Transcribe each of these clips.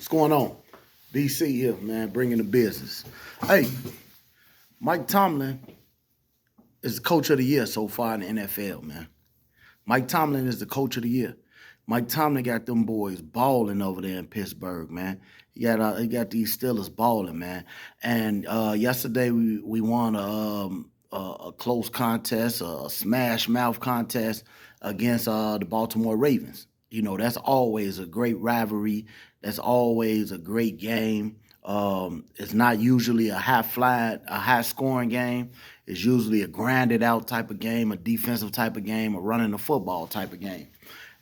What's going on? BC here, man, bringing the business. Hey, Mike Tomlin is the coach of the year so far in the NFL, man. Mike Tomlin is the coach of the year. Mike Tomlin got them boys balling over there in Pittsburgh, man. He got these Steelers balling, man. And yesterday we won a close contest, a smash mouth contest against the Baltimore Ravens. You know, that's always a great rivalry. That's always a great game. It's not usually a high scoring game. It's usually a grinded out type of game, a defensive type of game, a running the football type of game.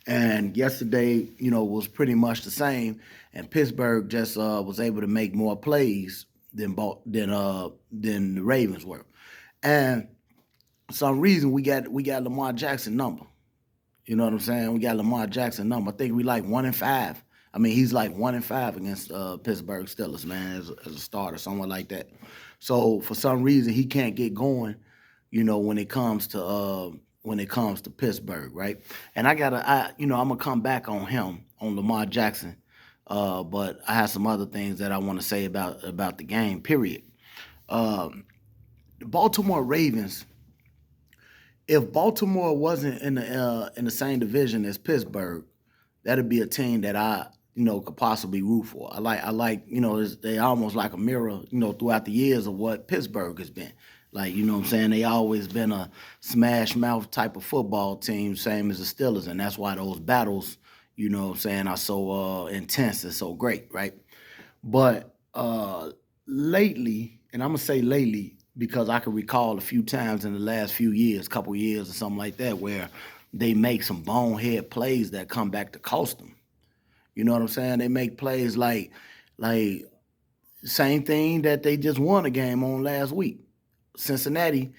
And yesterday, was pretty much the same. And Pittsburgh just was able to make more plays than the Ravens were. And for some reason, we got Lamar Jackson number. You know what I'm saying? We got Lamar Jackson number. I think we like 1-5. I mean, he's like 1-5 against Pittsburgh Steelers, man, as a starter, somewhere like that. So for some reason, he can't get going, when it comes to Pittsburgh, right? And I'm gonna come back on him, on Lamar Jackson, but I have some other things that I want to say about the game. Period. The Baltimore Ravens. If Baltimore wasn't in the same division as Pittsburgh, that'd be a team that I could possibly root for. I like they almost like a mirror throughout the years of what Pittsburgh has been. Like, what I'm saying? They always been a smash mouth type of football team, same as the Steelers, and that's why those battles, are so intense and so great, right? But lately, and I'm gonna say lately, because I can recall a few times in the last few years, couple years or something like that, where they make some bonehead plays that come back to cost them. You know what I'm saying? They make plays like same thing that they just won a game on last week. Cincinnati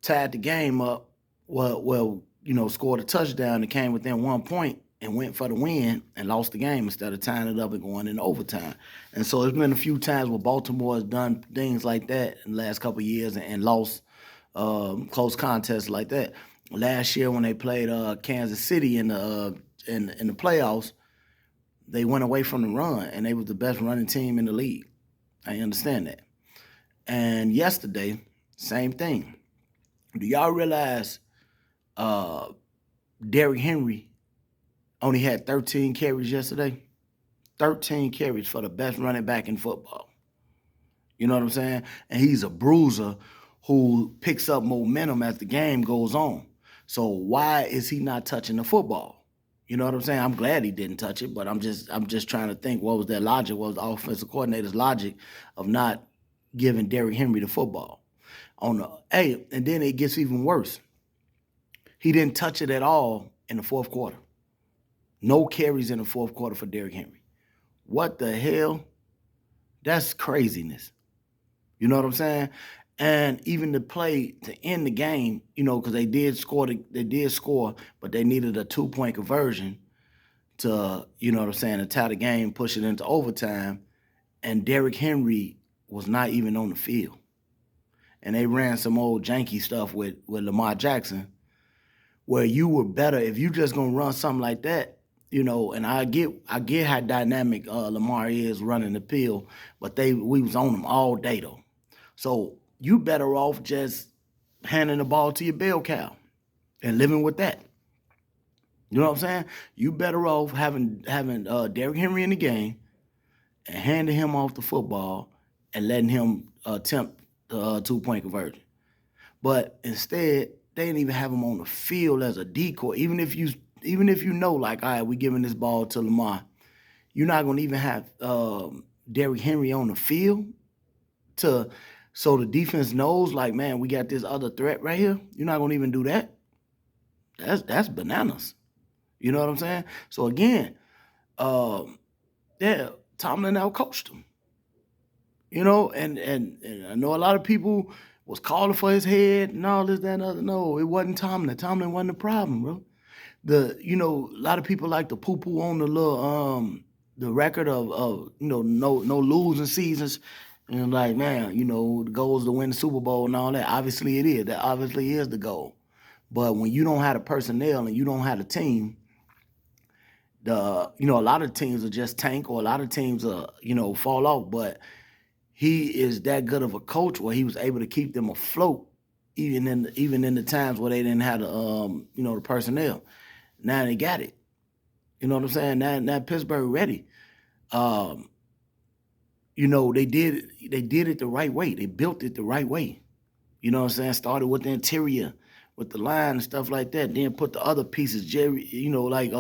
tied the game up, scored a touchdown and came within 1 point and went for the win and lost the game instead of tying it up and going in overtime. And so there's been a few times where Baltimore has done things like that in the last couple of years and lost close contests like that. Last year when they played Kansas City in the playoffs, they went away from the run and they was the best running team in the league. I understand that. And yesterday, same thing. Do y'all realize Derrick Henry only had 13 carries yesterday? 13 carries for the best running back in football. You know what I'm saying? And he's a bruiser who picks up momentum as the game goes on. So why is he not touching the football? You know what I'm saying? I'm glad he didn't touch it, but I'm just trying to think, what was their logic? What was the offensive coordinator's logic of not giving Derrick Henry the football? And then it gets even worse. He didn't touch it at all in the fourth quarter. No carries in the fourth quarter for Derrick Henry. What the hell? That's craziness. You know what I'm saying? And even the play to end the game, because they did score, but they needed a 2-point conversion to, to tie the game, push it into overtime. And Derrick Henry was not even on the field. And they ran some old janky stuff with Lamar Jackson, where you were better if you just gonna run something like that. And I get how dynamic Lamar is running the field, but we was on him all day though. So you better off just handing the ball to your bell cow and living with that. You know what I'm saying? You better off having Derrick Henry in the game and handing him off the football and letting him attempt the 2-point conversion. But instead, they didn't even have him on the field as a decoy. Even if you know, like, all right, we're giving this ball to Lamar, you're not going to even have Derrick Henry on the field so the defense knows, like, man, we got this other threat right here. You're not going to even do that. That's bananas. You know what I'm saying? So, again, Tomlin out-coached him. And I know a lot of people was calling for his head and all this, that, and other. No, it wasn't Tomlin. Tomlin wasn't the problem, bro. A lot of people like to poo-poo on the record of no losing seasons. And like, man, the goal is to win the Super Bowl and all that. Obviously it is. That obviously is the goal. But when you don't have the personnel and you don't have the team, a lot of teams will just tank, or a lot of teams fall off. But he is that good of a coach where he was able to keep them afloat, even in the times where they didn't have the personnel. Now they got it. You know what I'm saying? Now Pittsburgh ready. Um, they did it the right way. They built it the right way. You know what I'm saying? Started with the interior, with the line and stuff like that. Then put the other pieces, Jerry, like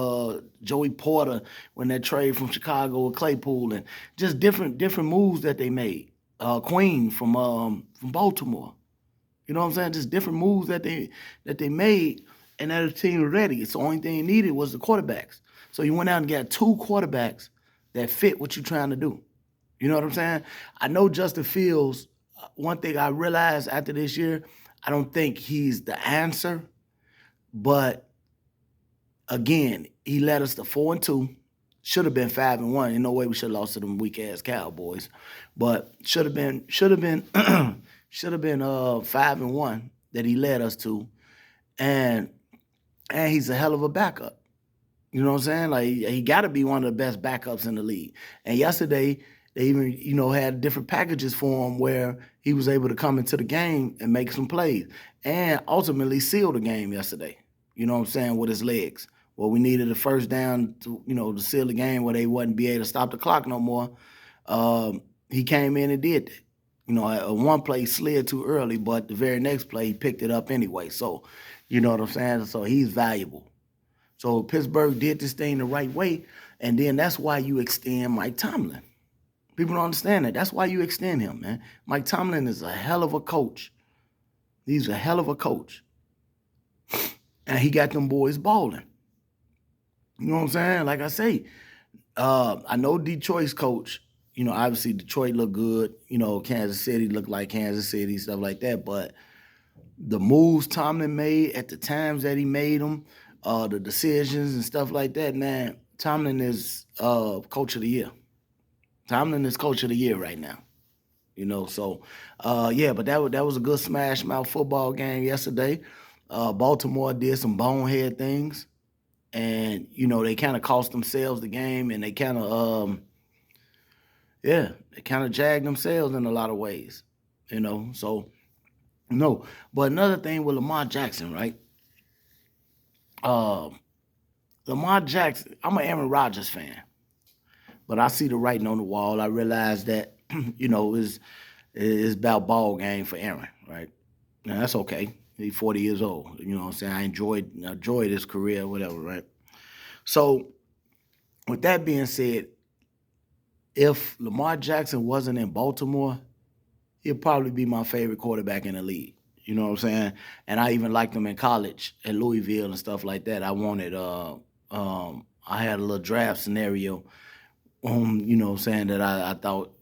Joey Porter when that trade from Chicago with Claypool, and just different moves that they made. Queen from Baltimore. You know what I'm saying? Just different moves that they made, and that the team was ready. It's the only thing needed was the quarterbacks. So you went out and got two quarterbacks that fit what you're trying to do. You know what I'm saying? I know Justin Fields. One thing I realized after this year, I don't think he's the answer. But again, he led us to 4-2. Should have been 5-1. In no way we should have lost to them weak ass Cowboys. But should have been 5-1 that he led us to. And he's a hell of a backup. You know what I'm saying? Like, he got to be one of the best backups in the league. And yesterday, they even, had different packages for him where he was able to come into the game and make some plays and ultimately seal the game yesterday. You know what I'm saying? With his legs. Well, we needed a first down to seal the game where they wouldn't be able to stop the clock no more. He came in and did that. One play slid too early, but the very next play he picked it up anyway. So, you know what I'm saying? So he's valuable. So Pittsburgh did this thing the right way, and then that's why you extend Mike Tomlin. People don't understand that. That's why you extend him, man. Mike Tomlin is a hell of a coach. He's a hell of a coach. And he got them boys balling. You know what I'm saying? Like I say, I know Detroit's coach. Obviously Detroit looked good. Kansas City looked like Kansas City, stuff like that. But the moves Tomlin made at the times that he made them, the decisions and stuff like that, man, Tomlin is coach of the year. Tomlin is coach of the year right now. So but that was a good smash mouth football game yesterday. Baltimore did some bonehead things, and they kind of cost themselves the game, and they kind of jagged themselves in a lot of ways. So no. But another thing with Lamar Jackson, right? Lamar Jackson, I'm an Aaron Rodgers fan. But I see the writing on the wall. I realize that, it's about ball game for Aaron, right? Now, that's okay. He's 40 years old. You know what I'm saying? I enjoyed his career, whatever, right? So, with that being said, if Lamar Jackson wasn't in Baltimore, he'd probably be my favorite quarterback in the league. You know what I'm saying? And I even liked him in college at Louisville and stuff like that. I wanted, I had a little draft scenario saying that I thought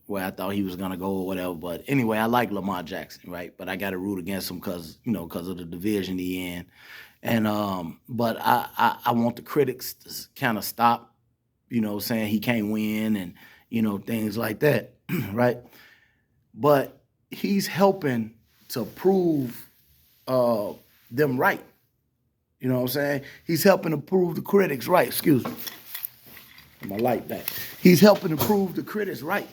he was gonna go or whatever. But anyway, I like Lamar Jackson, right? But I got to root against him because of the division he in. And but I want the critics to kind of stop, saying he can't win and things like that, right? But he's helping to prove them right. You know what I'm saying? He's helping to prove the critics right. Excuse me. My light back. He's helping to prove the critics right.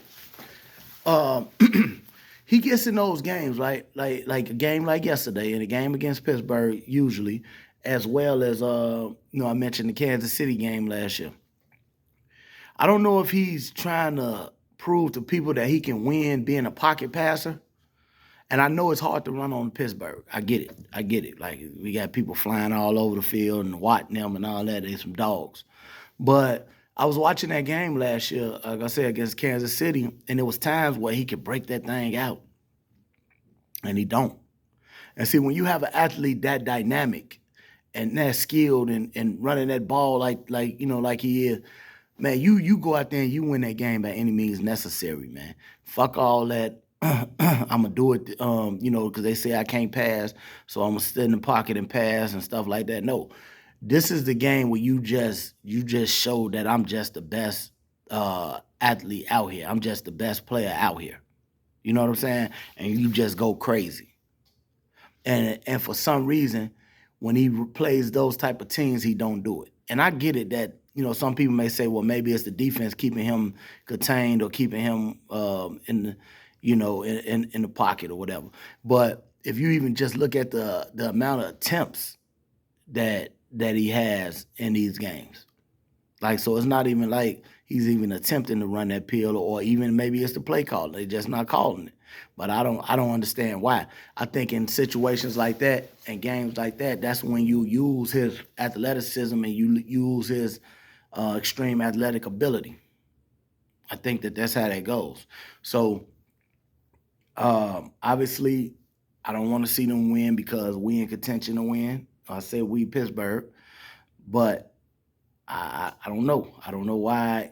He gets in those games, right? Like a game like yesterday and a game against Pittsburgh usually, as well as I mentioned the Kansas City game last year. I don't know if he's trying to prove to people that he can win being a pocket passer. And I know it's hard to run on Pittsburgh. I get it. Like, we got people flying all over the field and watching them and all that. They some dogs. But I was watching that game last year, like I said, against Kansas City, and there was times where he could break that thing out, and he don't. And see, when you have an athlete that dynamic and that skilled and running that ball like he is, man, you go out there and you win that game by any means necessary, man. Fuck all that. I'm gonna do it, because they say I can't pass, so I'm gonna sit in the pocket and pass and stuff like that. No. This is the game where you just show that I'm just the best athlete out here. I'm just the best player out here. You know what I'm saying? And you just go crazy. And for some reason, when he plays those type of teams, he don't do it. And I get it that some people may say, well, maybe it's the defense keeping him contained or keeping him in the, in the pocket or whatever. But if you even just look at the amount of attempts that he has in these games, like, so it's not even like he's even attempting to run that pill, or even maybe it's the play call. They're just not calling it. But I don't understand why. I think in situations like that and games like that, that's when you use his athleticism and you use his extreme athletic ability. I think that's how that goes. So obviously, I don't want to see them win because we in contention to win. I say we Pittsburgh, but I don't know. I don't know why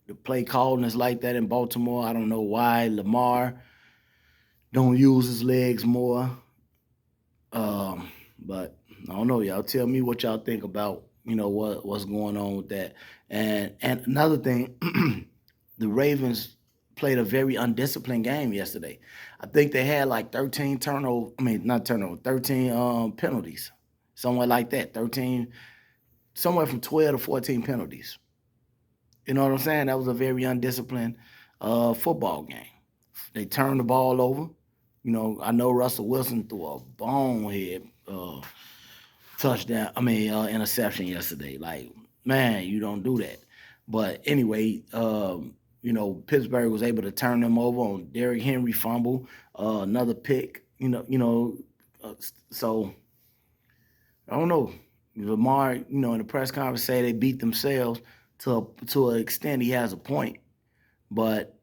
the play calling is like that in Baltimore. I don't know why Lamar don't use his legs more. But I don't know. Y'all tell me what y'all think about what's going on with that. And another thing, the Ravens played a very undisciplined game yesterday. I think they had like 13 turnover. I mean, not turnover, 13 penalties, somewhere like that. 13, somewhere from 12 to 14 penalties. You know what I'm saying? That was a very undisciplined football game. They turned the ball over. I know Russell Wilson threw a bonehead touchdown. I mean, interception yesterday. Like, man, you don't do that. But anyway, Pittsburgh was able to turn them over on Derrick Henry fumble, another pick. So I don't know. Lamar, in the press conference, say they beat themselves to an extent. He has a point, but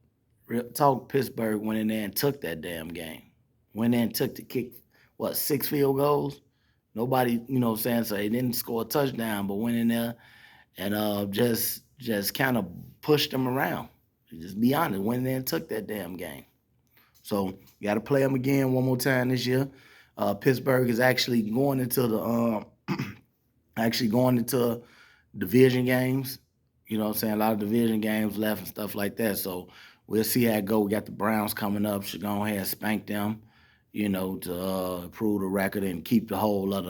real talk, Pittsburgh went in there and took that damn game. Went in and took the kick, 6 field goals? Nobody, what I'm saying? So they didn't score a touchdown, but went in there and just kind of pushed them around. Just be honest, went in there and took that damn game. So you got to play them again one more time this year. Pittsburgh is actually going into the division games. You know what I'm saying? A lot of division games left and stuff like that. So we'll see how it go. We got the Browns coming up. Should go ahead and spank them, to improve the record and keep the whole of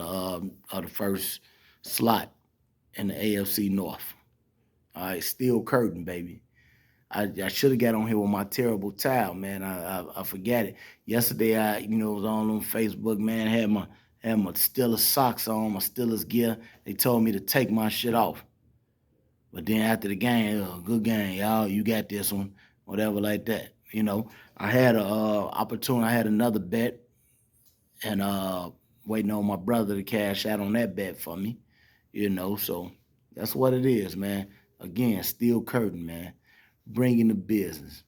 the first slot in the AFC North. All right, steel curtain, baby. I should have got on here with my terrible towel, man. I forgot it. Yesterday I was on Facebook, man, had my Steelers socks on, my Steelers gear. They told me to take my shit off. But then after the game, good game, y'all. You got this one, whatever like that. I had a opportunity. I had another bet, and waiting on my brother to cash out on that bet for me. So that's what it is, man. Again, steel curtain, man. Bringing the business.